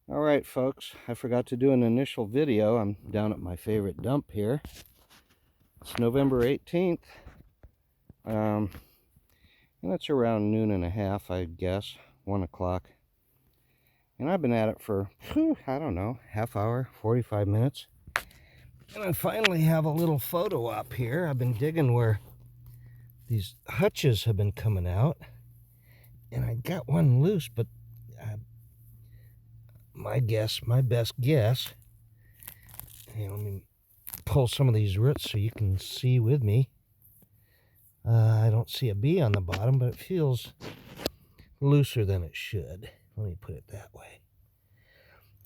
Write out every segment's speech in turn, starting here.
All right, folks, I forgot to do an initial video. I'm down at my favorite dump here. It's November 18th, and it's around noon and a half, I guess, 1 o'clock. And I've been at it for, I don't know, half hour, 45 minutes. And I finally have a little photo up here. I've been digging where these hutches have been coming out. And I got one loose, but my best guess, let me pull some of these roots so you can see with me. I don't see a bee on the bottom, but it feels looser than it should. Let me put it that way.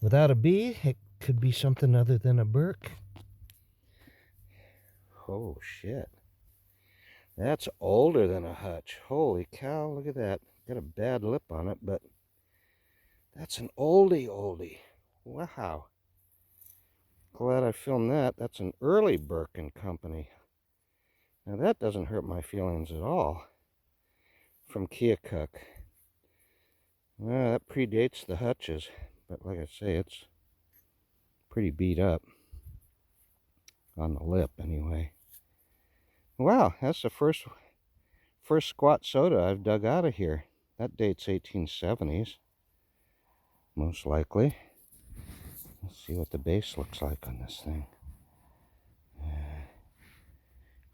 Without a bee, it could be something other than a Burke. Oh, shit. That's older than a hutch. Holy cow, look at that. Got a bad lip on it, but that's an oldie. Wow. Glad I filmed that. That's an early Burke and Company. Now that doesn't hurt my feelings at all. From Keokuk. Well, that predates the hutches, but like I say, it's pretty beat up. On the lip, anyway. Wow, that's the first squat soda I've dug out of here. That dates 1870s, most likely. Let's see what the base looks like on this thing.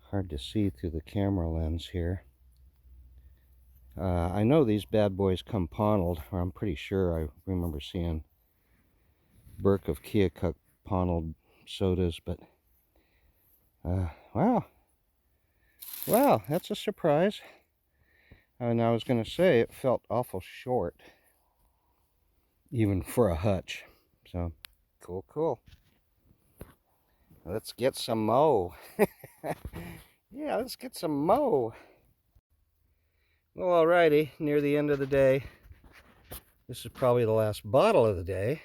Hard to see through the camera lens here. I know these bad boys come ponnelled, or I'm pretty sure I remember seeing Burke of Keokuk ponnelled sodas, but wow, that's a surprise. And I was going to say it felt awful short, even for a hutch. So cool. Let's get some mo. Yeah, let's get some mo. Well, alrighty, near the end of the day. This is probably the last bottle of the day,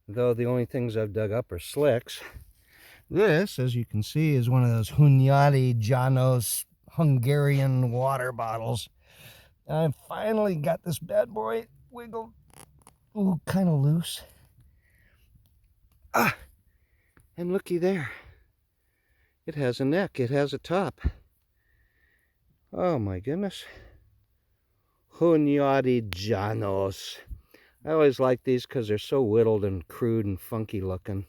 though the only things I've dug up are slicks. This, as you can see, is one of those Hunyadi Janos Hungarian water bottles. I finally got this bad boy wiggled. Ooh, kind of loose. And looky there. It has a neck. It has a top. Oh my goodness. Hunyadi Janos. I always like these because they're so whittled and crude and funky looking.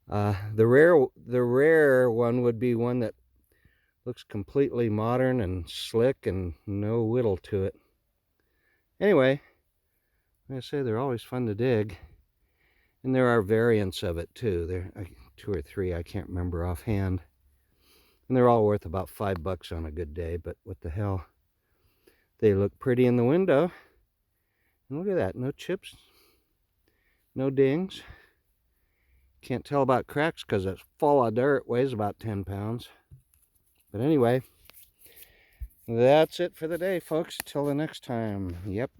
The rare one would be one that looks completely modern and slick and no whittle to it. Anyway, like I say, they're always fun to dig. And there are variants of it too. There are 2 or 3, I can't remember offhand. And they're all worth about $5 on a good day, but what the hell. They look pretty in the window. And look at that, no chips, no dings. Can't tell about cracks because it's full of dirt, weighs about 10 pounds. But anyway, that's it for the day, folks. Till the next time. Yep.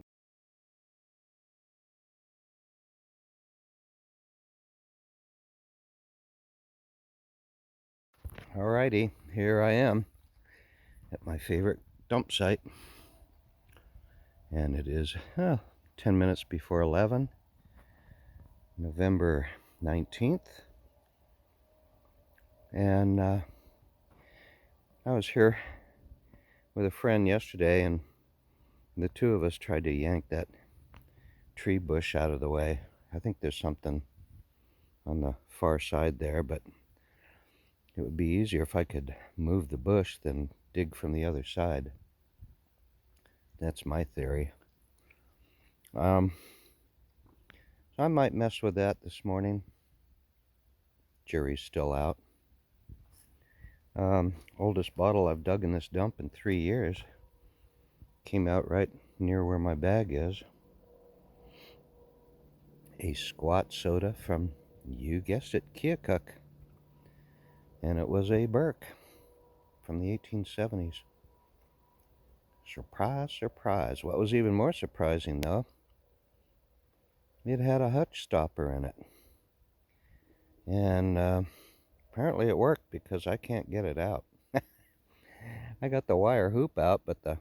Alrighty, here I am at my favorite dump site. And it is 10 minutes before 11, November 19th. And I was here with a friend yesterday, and the two of us tried to yank that tree bush out of the way. I think there's something on the far side there, but it would be easier if I could move the bush than dig from the other side. That's my theory. So I might mess with that this morning. Jury's still out. Oldest bottle I've dug in this dump in 3 years. Came out right near where my bag is. A squat soda from, you guessed it, Keokuk. And it was a Burke from the 1870s. Surprise, surprise. What was even more surprising, though, it had a hutch stopper in it. And apparently it worked because I can't get it out. I got the wire hoop out, but the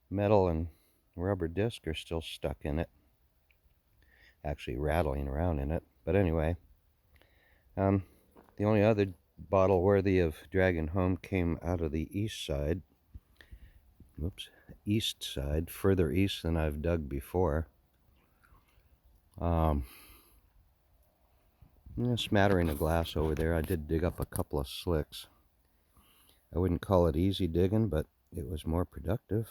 metal and rubber disc are still stuck in it. actually rattling around in it. But anyway, the only other bottle worthy of dragging home came out of the east side. Oops, east side, further east than I've dug before. A smattering of glass over there. I did dig up a couple of slicks. I wouldn't call it easy digging, but it was more productive.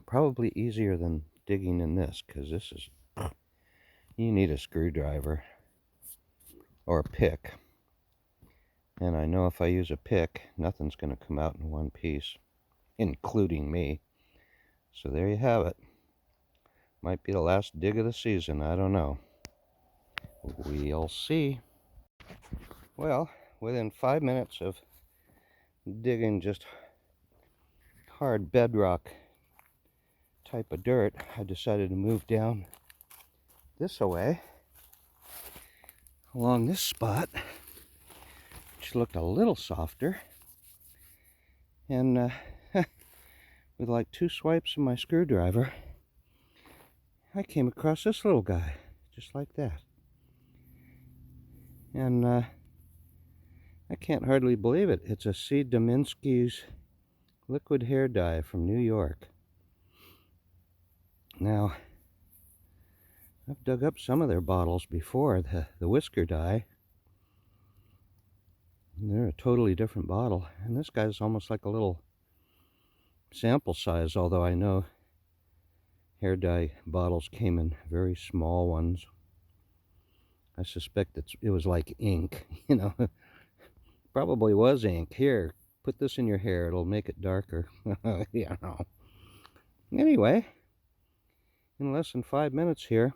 Probably easier than digging in this, because this is, you need a screwdriver or a pick. And I know if I use a pick, nothing's going to come out in one piece, including me. So there you have it. Might be the last dig of the season, I don't know. We'll see. Well, within 5 minutes of digging just hard bedrock type of dirt, I decided to move down this way along this spot, which looked a little softer, and with like 2 swipes of my screwdriver, I came across this little guy, just like that. And I can't hardly believe it. It's a C. Dominski's liquid hair dye from New York. Now, I've dug up some of their bottles before, the whisker dye. And they're a totally different bottle. And this guy's almost like a little sample size, although I know hair dye bottles came in very small ones. I suspect it was like ink, you know. Probably was ink. Here, put this in your hair, it'll make it darker. You know. Anyway, in less than 5 minutes here,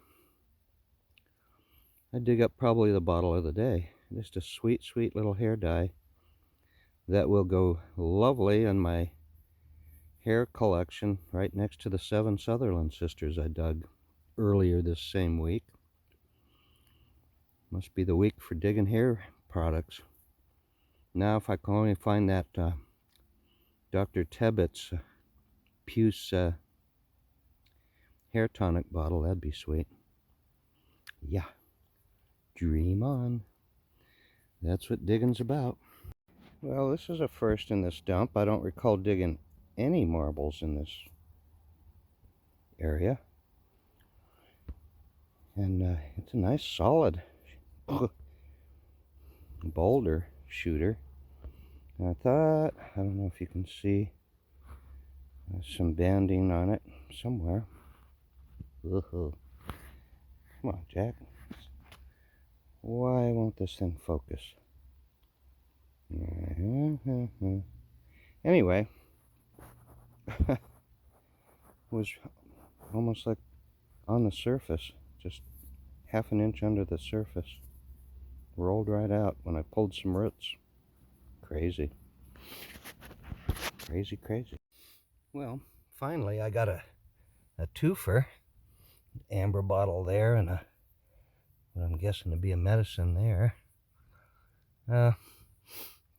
I dig up probably the bottle of the day. Just a sweet, sweet little hair dye that will go lovely in my hair collection right next to the 7 Sutherland sisters I dug earlier this same week. Must be the week for digging hair products. Now, if I can only find that Dr. Tebbett's Puce hair tonic bottle, that'd be sweet. Yeah, dream on. That's what digging's about. Well, this is a first in this dump. I don't recall digging any marbles in this area. And it's a nice solid boulder shooter. And I thought, I don't know if you can see some banding on it somewhere. Come on, Jack. Why won't this thing focus? Anyway, it was almost like on the surface, just half an inch under the surface. Rolled right out when I pulled some roots. Crazy. Crazy, crazy. Well, finally I got a twofer. Amber bottle there and what I'm guessing to be a medicine there.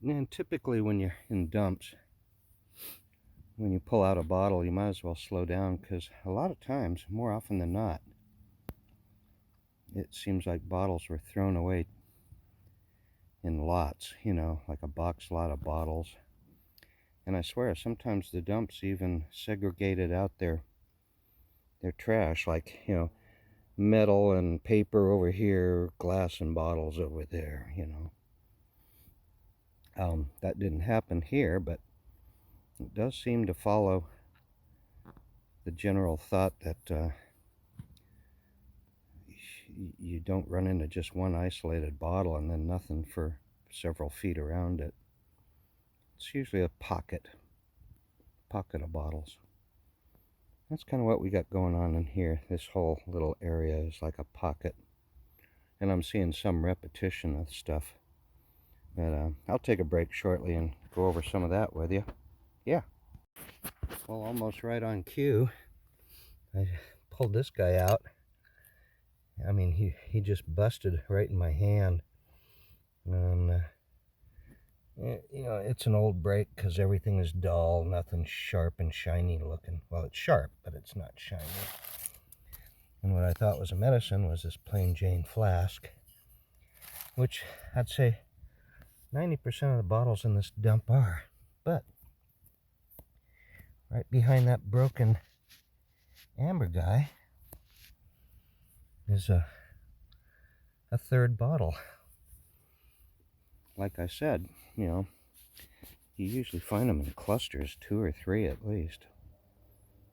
And typically when you're in dumps, when you pull out a bottle, you might as well slow down, because a lot of times, more often than not, it seems like bottles were thrown away in lots, you know, like a box lot of bottles. And I swear, sometimes the dumps even segregated out their trash, like, you know, metal and paper over here, glass and bottles over there, you know. That didn't happen here, but it does seem to follow the general thought that you don't run into just one isolated bottle and then nothing for several feet around it. It's usually a pocket of bottles. That's kind of what we got going on in here. This whole little area is like a pocket. And I'm seeing some repetition of stuff. But I'll take a break shortly and go over some of that with you. Yeah. Well, almost right on cue, I pulled this guy out. I mean, he just busted right in my hand. And, you know, it's an old break because everything is dull, nothing sharp and shiny looking. Well, it's sharp, but it's not shiny. And what I thought was a medicine was this plain Jane flask, which I'd say 90% of the bottles in this dump are. But right behind that broken amber guy is a third bottle. Like I said, you know, you usually find them in clusters, 2 or 3 at least.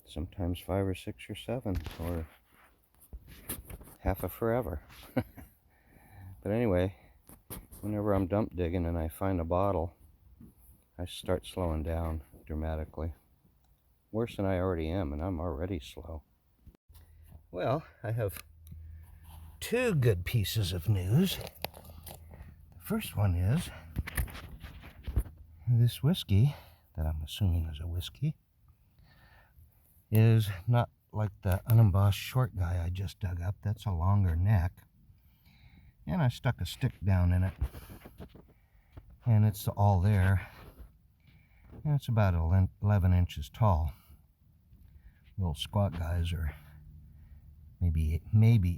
Sometimes 5 or 6 or 7, or half a forever. But anyway, whenever I'm dump digging and I find a bottle, I start slowing down dramatically. Worse than I already am, and I'm already slow. Well, I have 2 good pieces of news. The first one is this whiskey, that I'm assuming is a whiskey, is not like the unembossed short guy I just dug up. That's a longer neck. And I stuck a stick down in it. And it's all there. And it's about 11 inches tall. Little squat guys are maybe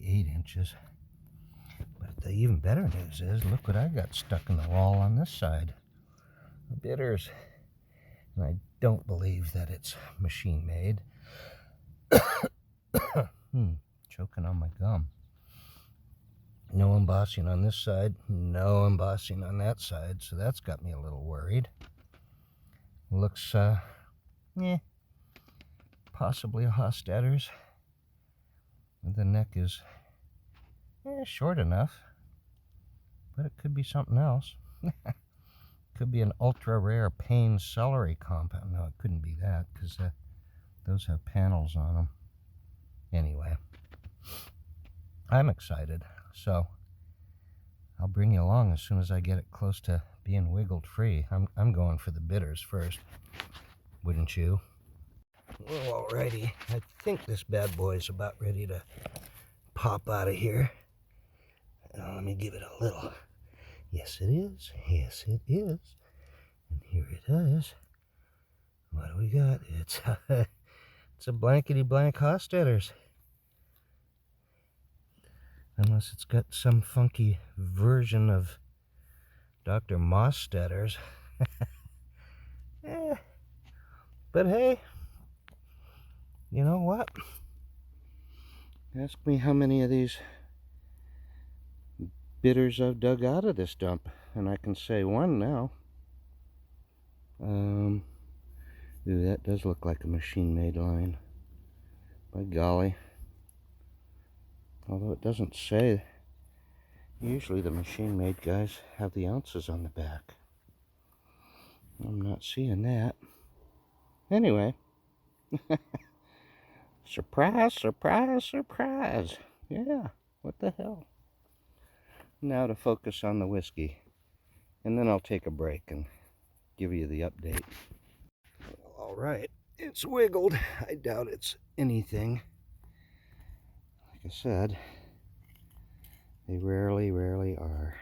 8 inches. But the even better news is, look what I got stuck in the wall on this side. The bitters. And I don't believe that it's machine made. Choking on my gum. No embossing on this side, no embossing on that side, so that's got me a little worried. Looks, possibly a Hofstadter's. The neck is short enough, but it could be something else. Could be an ultra rare Payne celery compound. No, it couldn't be that, because those have panels on them. Anyway, I'm excited, so I'll bring you along as soon as I get it close to being wiggled free. I'm going for the bitters first, wouldn't you? Well, alrighty, I think this bad boy's about ready to pop out of here. Now, let me give it a little. Yes, it is. Yes, it is. And here it is. What do we got? It's a blankety blank Hofstadter's. Unless it's got some funky version of Dr. Mostadter's. But hey, you know what? Ask me how many of these bitters I've dug out of this dump, and I can say 1 now. Ooh, that does look like a machine-made line. By golly. Although it doesn't say. Usually the machine-made guys have the ounces on the back. I'm not seeing that. Anyway. Surprise, surprise, surprise. Yeah, what the hell. Now to focus on the whiskey. And then I'll take a break and give you the update. Well, alright, it's wiggled. I doubt it's anything. Like I said, they rarely are.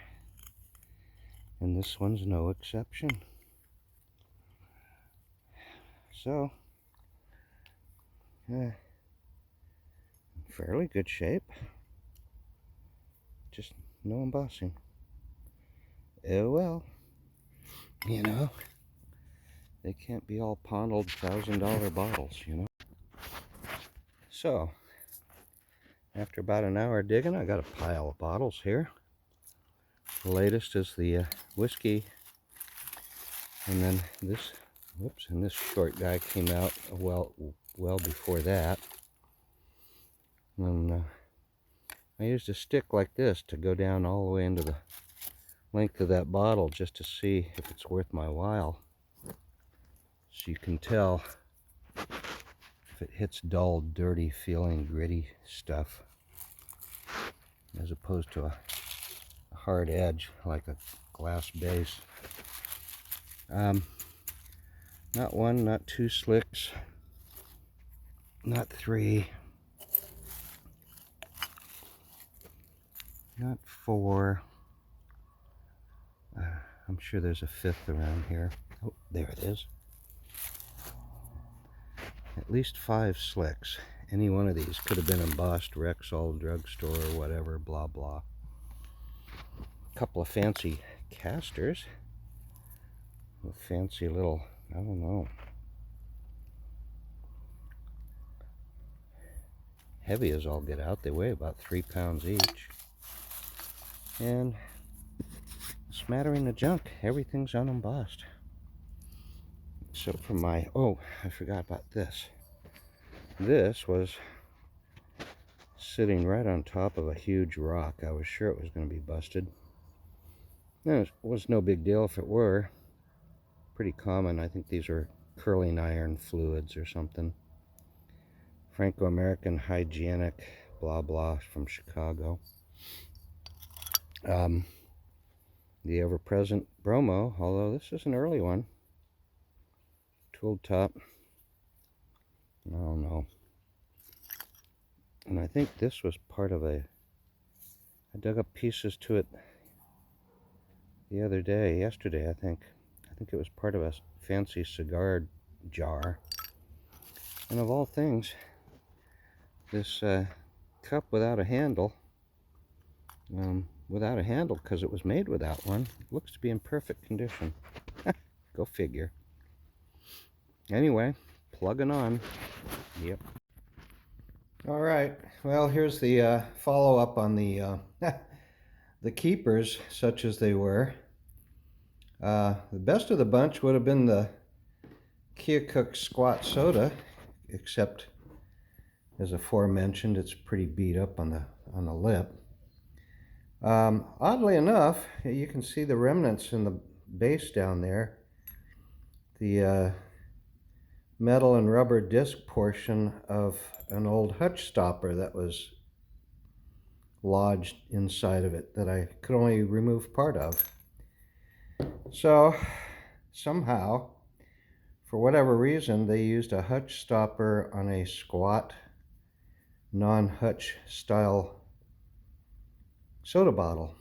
And this one's no exception. So, fairly good shape. Just no embossing. Oh well. You know, they can't be all pondled $1,000 bottles, you know. So, after about an hour digging, I got a pile of bottles here. The latest is the whiskey, and then this, and this short guy came out well before that. And I used a stick like this to go down all the way into the length of that bottle just to see if it's worth my while. So you can tell if it hits dull, dirty feeling, gritty stuff, as opposed to a hard edge like a glass base. Not 1, not 2 slicks, not 3, not 4. I'm sure there's a 5th around here. Oh, there it is. At least 5 slicks. Any one of these could have been embossed Rexall drugstore or whatever, blah, blah. A couple of fancy casters. A fancy little, I don't know. Heavy as all get out. They weigh about 3 pounds each. And a smattering of junk. Everything's unembossed. So for my, oh, I forgot about this. This was sitting right on top of a huge rock. I was sure it was going to be busted. It was no big deal if it were. Pretty common. I think these are curling iron fluids or something. Franco-American Hygienic, blah, blah, from Chicago. The ever-present bromo, although this is an early one. Tool top. I don't know. And I think this was part of a, I dug up pieces to it the other day, yesterday I think. I think it was part of a fancy cigar jar. And of all things, this cup without a handle, because it was made without one, looks to be in perfect condition. Go figure. Anyway, plugging on. Yep. All right. Well, here's the follow-up on the the keepers, such as they were. The best of the bunch would have been the Keokuk Squat Soda, except, as aforementioned, it's pretty beat up on the lip. Oddly enough, you can see the remnants in the base down there. The metal and rubber disc portion of an old hutch stopper that was lodged inside of it that I could only remove part of. So somehow, for whatever reason, they used a hutch stopper on a squat, non-hutch style soda bottle.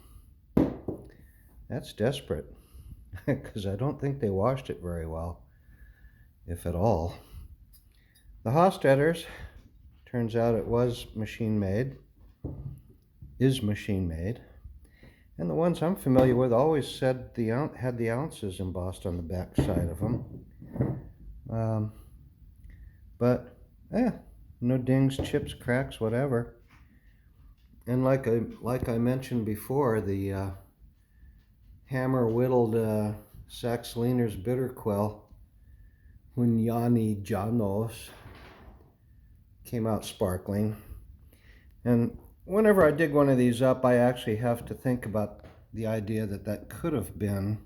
That's desperate, because I don't think they washed it very well, if at all. The Hostetter's, turns out it was machine made, is machine made. And the ones I'm familiar with always said had the ounces embossed on the back side of them. But, no dings, chips, cracks, whatever. And like I mentioned before, the hammer whittled Saxeliner's bitter quell, Hunyani Janos, came out sparkling. And whenever I dig one of these up, I actually have to think about the idea that could have been,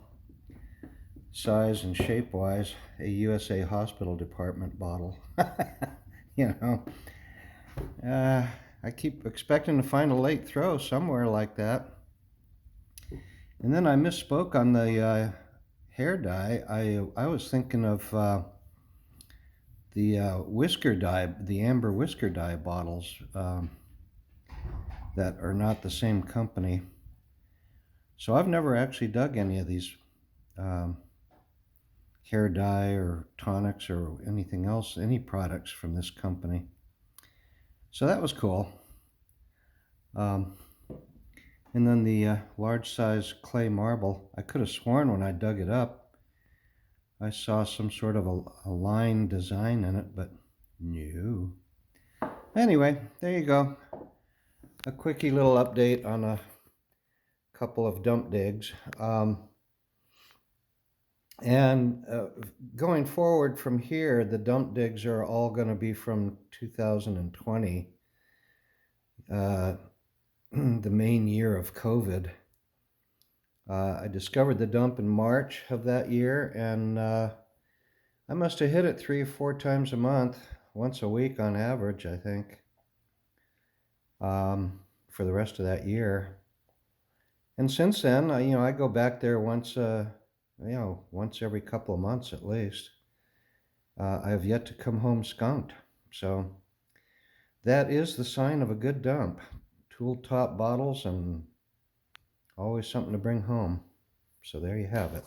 size and shape-wise, a USA Hospital Department bottle. You know, I keep expecting to find a late throw somewhere like that. And then I misspoke on the hair dye. I was thinking of the whisker dye, the amber whisker dye bottles that are not the same company. So I've never actually dug any of these hair dye or tonics or anything else, any products from this company. So that was cool. And then the large size clay marble, I could have sworn when I dug it up, I saw some sort of a line design in it, but no. Anyway, there you go. A quickie little update on a couple of dump digs. And going forward from here, the dump digs are all going to be from 2020, the main year of COVID. I discovered the dump in March of that year, and I must have hit it 3 or 4 times a month, once a week on average, I think, for the rest of that year. And since then, I go back there once every couple of months at least. I have yet to come home skunked. So that is the sign of a good dump. Tool top bottles and always something to bring home. So there you have it.